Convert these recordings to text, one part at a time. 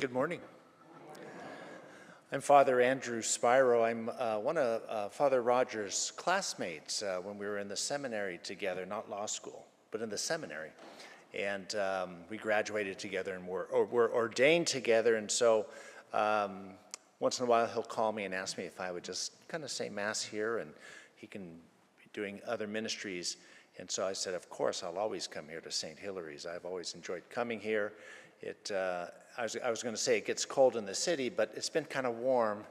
Good morning. I'm Father Andrew Spiro. I'm one of Father Roger's classmates when we were in the seminary together, not law school, but in the seminary. And we graduated together and were ordained together. And so once in a while he'll call me and ask me if I would just kind of say Mass here, and he can be doing other ministries. And so I said, of course, I'll always come here to St. Hilary's. I've always enjoyed coming here. I was going to say it gets cold in the city, but it's been kind of warm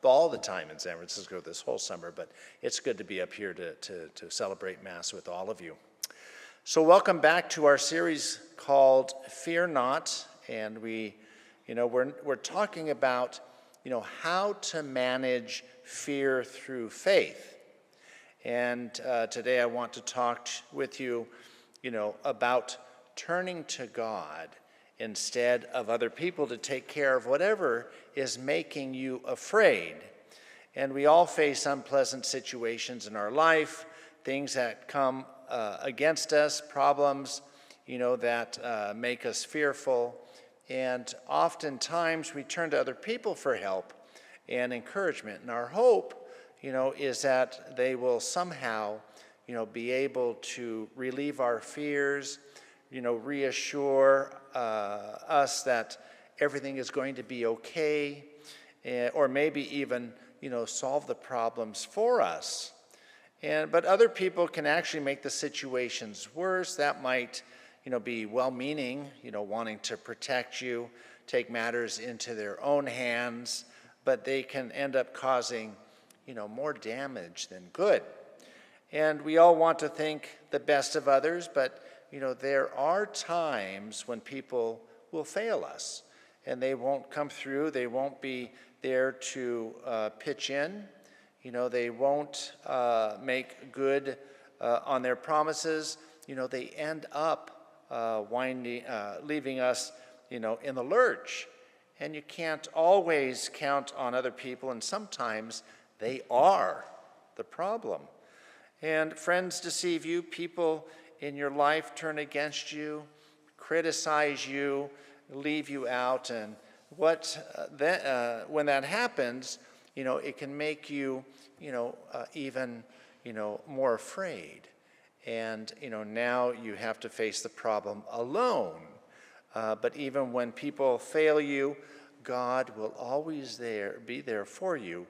all the time in San Francisco this whole summer. But it's good to be up here to celebrate Mass with all of you. So welcome back to our series called Fear Not, and we're talking about how to manage fear through faith. And today I want to talk with you, about turning to God instead of other people to take care of whatever is making you afraid. And we all face unpleasant situations in our life, things that come against us, problems, that make us fearful. And oftentimes we turn to other people for help and encouragement. And our hope, is that they will somehow, be able to relieve our fears, reassure us that everything is going to be okay, or maybe even, solve the problems for us. But other people can actually make the situations worse. That might, be well-meaning, wanting to protect you, take matters into their own hands, but they can end up causing, more damage than good. And we all want to think the best of others, but there are times when people will fail us and they won't come through. They won't be there to pitch in. They won't make good on their promises. They end up leaving us, in the lurch. And you can't always count on other people, and sometimes they are the problem. And friends deceive you, people in your life turn against you, criticize you, leave you out, and when that happens, it can make you, even, more afraid. And, now you have to face the problem alone. But even when people fail you, God will always be there for you.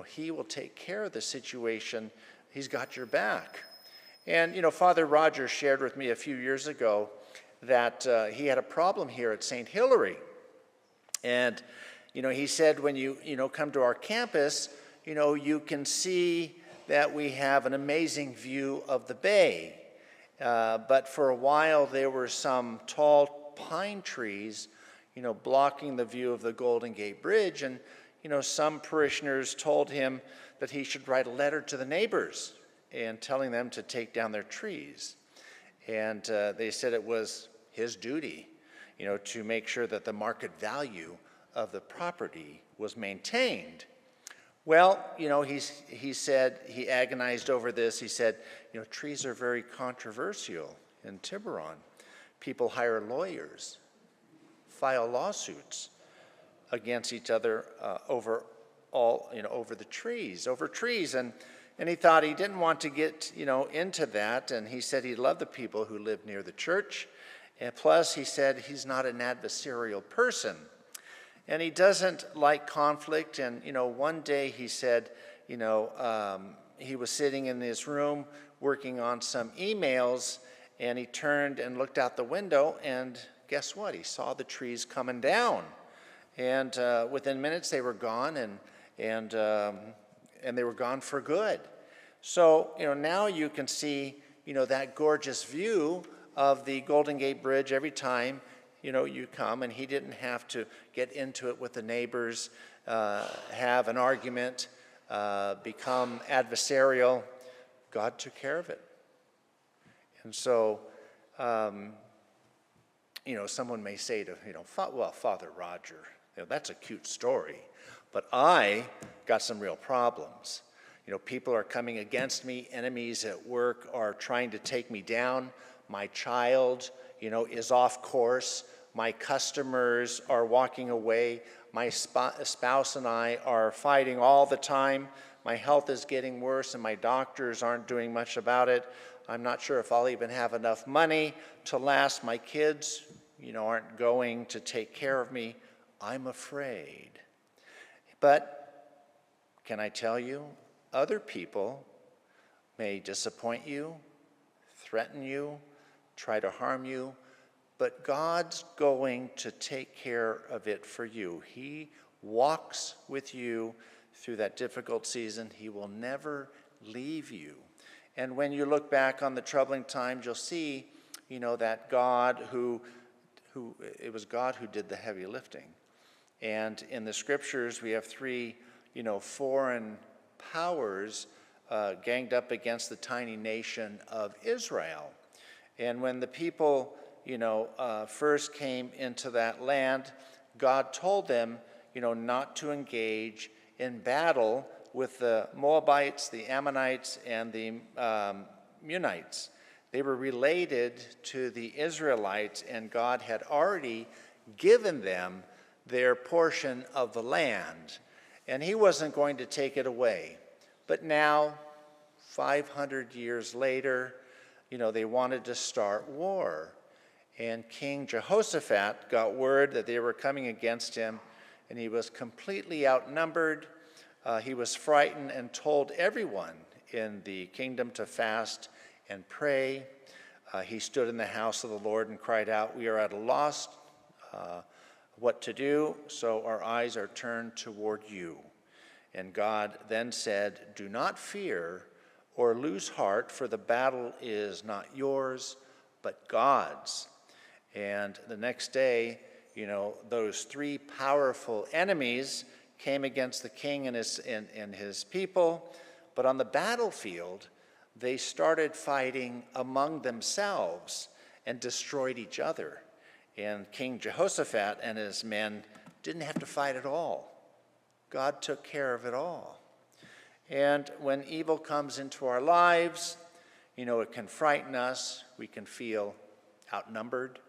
He will take care of the situation. He's got your back. And, Father Roger shared with me a few years ago that he had a problem here at St. Hilary. And, he said when you, come to our campus, you can see that we have an amazing view of the bay. But for a while there were some tall pine trees, blocking the view of the Golden Gate Bridge. And, some parishioners told him that he should write a letter to the neighbors and telling them to take down their trees. And they said it was his duty, to make sure that the market value of the property was maintained. Well, he said, he agonized over this. He said, trees are very controversial in Tiburon. People hire lawyers, file lawsuits against each other over the trees, And he thought he didn't want to get, into that. And he said he loved the people who lived near the church. And plus, he said he's not an adversarial person. And he doesn't like conflict. And, one day he said, he was sitting in his room working on some emails. And he turned and looked out the window. And guess what? He saw the trees coming down. And within minutes, they were gone. And they were gone for good. So, now you can see, that gorgeous view of the Golden Gate Bridge every time, you come, and he didn't have to get into it with the neighbors, have an argument, become adversarial. God took care of it. And so, someone may say to, well, Father Roger, that's a cute story. But I got some real problems. People are coming against me. Enemies at work are trying to take me down. My child, is off course. my customers are walking away, my spouse and I are fighting all the time, my health is getting worse and my doctors aren't doing much about it. I'm not sure if I'll even have enough money to last. My kids, aren't going to take care of me. I'm afraid. But can I tell you, other people may disappoint you, threaten you, try to harm you, but God's going to take care of it for you. He walks with you through that difficult season. He will never leave you. And when you look back on the troubling times, you'll see, that God it was God who did the heavy lifting. And in the scriptures, we have three, foreign powers ganged up against the tiny nation of Israel. And when the people, first came into that land, God told them, not to engage in battle with the Moabites, the Ammonites, and the Meunites. They were related to the Israelites, and God had already given them their portion of the land, and he wasn't going to take it away. But now, 500 years later, they wanted to start war. And King Jehoshaphat got word that they were coming against him, and he was completely outnumbered. He was frightened and told everyone in the kingdom to fast and pray. He stood in the house of the Lord and cried out, "We are at a loss what to do, so our eyes are turned toward you." And God then said, "Do not fear or lose heart, for the battle is not yours, but God's." And the next day, those three powerful enemies came against the king and his people. But on the battlefield, they started fighting among themselves and destroyed each other. And King Jehoshaphat and his men didn't have to fight at all. God took care of it all. And when evil comes into our lives, it can frighten us. We can feel outnumbered,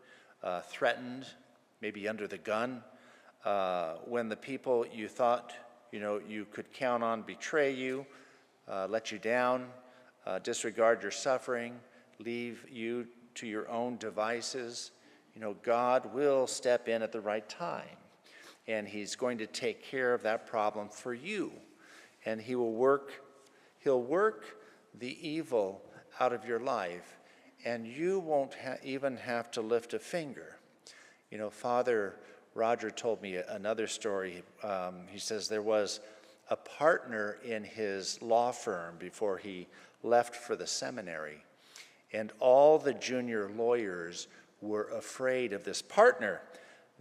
threatened, maybe under the gun. When the people you thought, you could count on betray you, let you down, disregard your suffering, leave you to your own devices, God will step in at the right time. And he's going to take care of that problem for you. And he'll work the evil out of your life, and you won't even have to lift a finger. Father Roger told me another story. He says there was a partner in his law firm before he left for the seminary, and all the junior lawyers were afraid of this partner.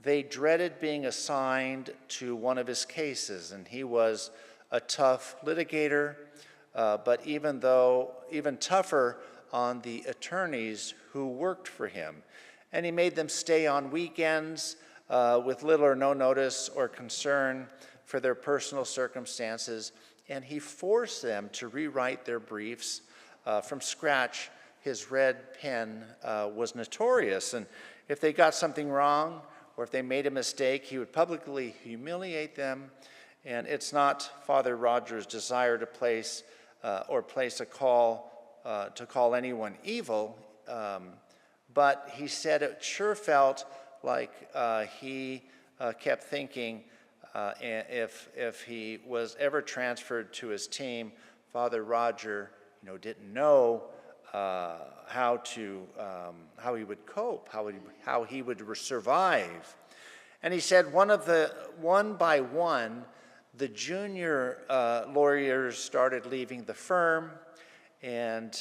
They dreaded being assigned to one of his cases, and he was a tough litigator, but even tougher on the attorneys who worked for him. And he made them stay on weekends with little or no notice or concern for their personal circumstances, and he forced them to rewrite their briefs from scratch. His red pen was notorious, and if they got something wrong or if they made a mistake, he would publicly humiliate them. And it's not Father Roger's desire to place a call to call anyone evil, but he said it sure felt like he kept thinking if he was ever transferred to his team, Father Roger, didn't know how he would cope, how he would survive. And he said one by one, the junior lawyers started leaving the firm, and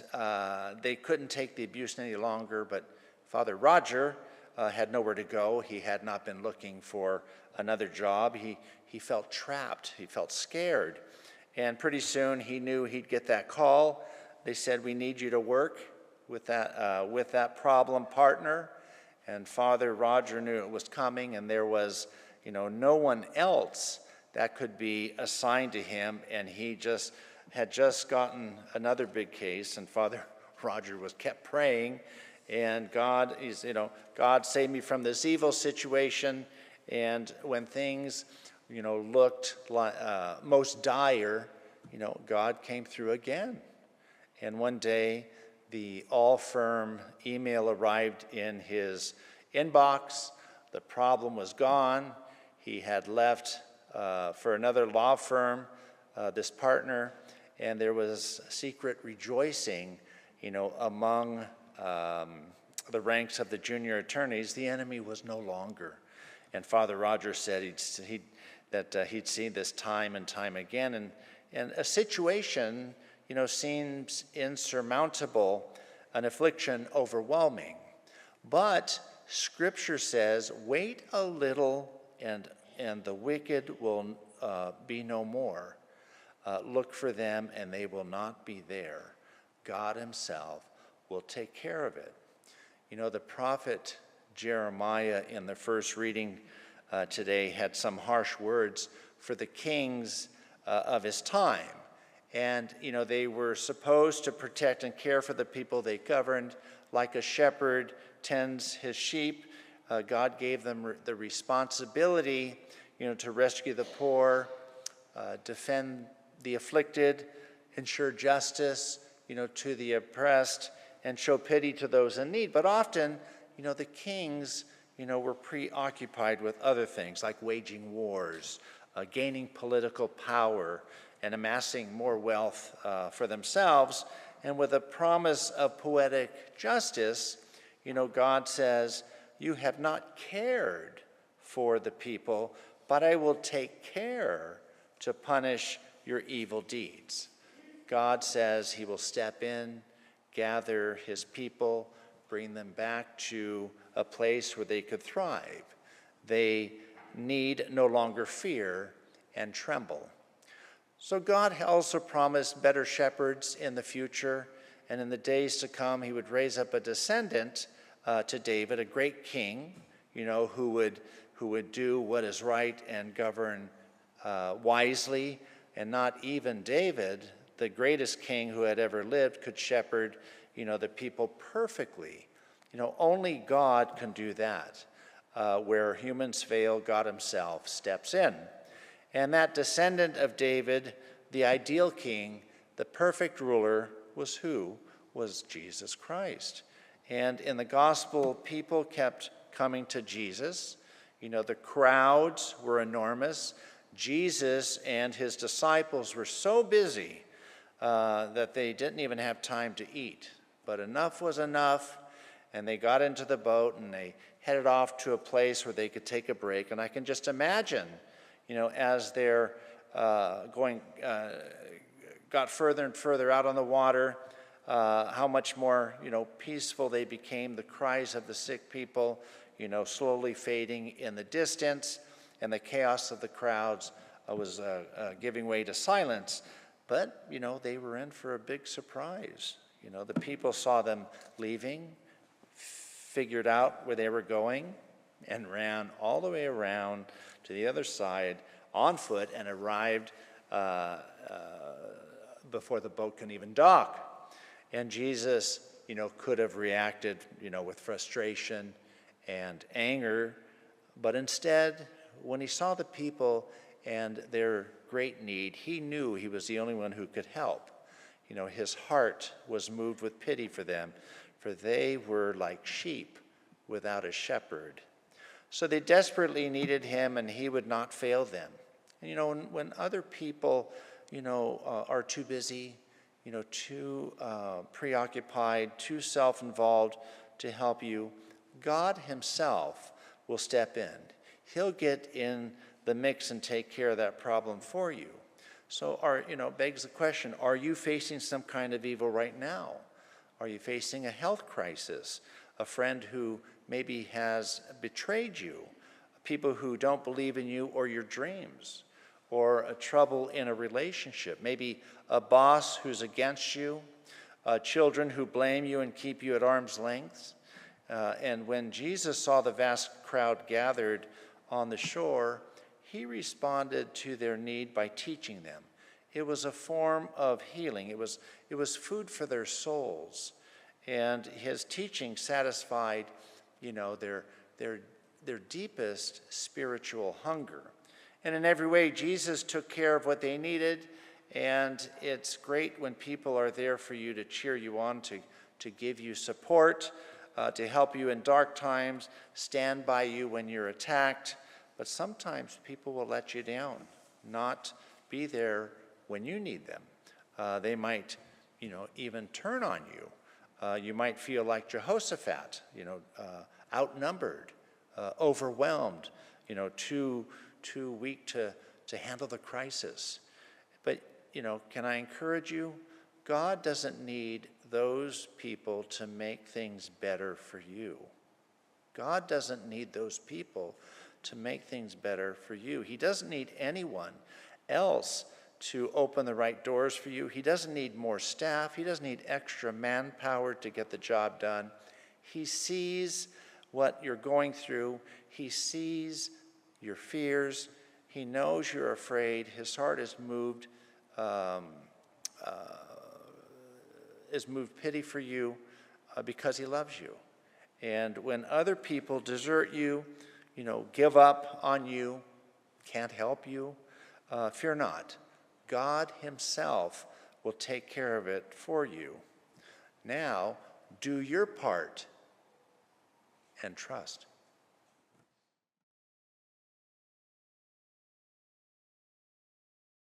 they couldn't take the abuse any longer, but Father Roger had nowhere to go. He had not been looking for another job. He felt trapped. He felt scared. And pretty soon he knew he'd get that call. They said, "We need you to work with that problem partner." And Father Roger knew it was coming, and there was, no one else that could be assigned to him. And he had just gotten another big case, and Father Roger kept praying and God is, God saved me from this evil situation. And when things, looked like, most dire, God came through again. And one day, the all-firm email arrived in his inbox. The problem was gone. He had left for another law firm, this partner, and there was secret rejoicing, among the ranks of the junior attorneys. The enemy was no longer. And Father Rogers said he'd seen this time and time again. And a situation, seems insurmountable, an affliction overwhelming. But Scripture says, wait a little and the wicked will be no more. Look for them and they will not be there. God himself will take care of it. The prophet Jeremiah in the first reading today had some harsh words for the kings of his time. And, they were supposed to protect and care for the people they governed like a shepherd tends his sheep. God gave them the responsibility, to rescue the poor, defend the afflicted, ensure justice, to the oppressed, and show pity to those in need. But often, the kings, were preoccupied with other things like waging wars, gaining political power, and amassing more wealth for themselves. And with a promise of poetic justice, God says, you have not cared for the people, but I will take care to punish your evil deeds. God says he will step in, gather his people, bring them back to a place where they could thrive. They need no longer fear and tremble. So God also promised better shepherds in the future, and in the days to come he would raise up a descendant to David, a great king, who would do what is right and govern wisely. And not even David, the greatest king who had ever lived, could shepherd, the people perfectly. Only God can do that. Where humans fail, God himself steps in. And that descendant of David, the ideal king, the perfect ruler, was who? Was Jesus Christ. And in the gospel, people kept coming to Jesus. The crowds were enormous. Jesus and his disciples were so busy that they didn't even have time to eat. But enough was enough, and they got into the boat and they headed off to a place where they could take a break. And I can just imagine, as they're got further and further out on the water, how much more, peaceful they became. The cries of the sick people, slowly fading in the distance, and the chaos of the crowds was giving way to silence. But, they were in for a big surprise. The people saw them leaving, figured out where they were going, and ran all the way around to the other side on foot and arrived before the boat can even dock. And Jesus, could have reacted, with frustration and anger, but instead, when he saw the people and their great need, he knew he was the only one who could help. His heart was moved with pity for them, for they were like sheep without a shepherd. So they desperately needed him, and he would not fail them. And when other people, are too busy, too preoccupied, too self-involved to help you, God himself will step in. He'll get in the mix and take care of that problem for you. So, begs the question, are you facing some kind of evil right now? Are you facing a health crisis? A friend who maybe has betrayed you? People who don't believe in you or your dreams? Or a trouble in a relationship? Maybe a boss who's against you? Children who blame you and keep you at arm's length? And when Jesus saw the vast crowd gathered on the shore, he responded to their need by teaching them. It was a form of healing. It was food for their souls. And his teaching satisfied, their deepest spiritual hunger. And in every way, Jesus took care of what they needed. And it's great when people are there for you to cheer you on, to give you support, to help you in dark times, stand by you when you're attacked. But sometimes people will let you down, not be there when you need them. They might, even turn on you. You might feel like Jehoshaphat, outnumbered, overwhelmed, too weak to handle the crisis. But, can I encourage you? God doesn't need those people to make things better for you. God doesn't need those people to make things better for you. He doesn't need anyone else to open the right doors for you. He doesn't need more staff. He doesn't need extra manpower to get the job done. He sees what you're going through. He sees your fears. He knows you're afraid. His heart is moved pity for you because he loves you. And when other people desert you, give up on you, can't help you, fear not. God himself will take care of it for you. Now, do your part and trust.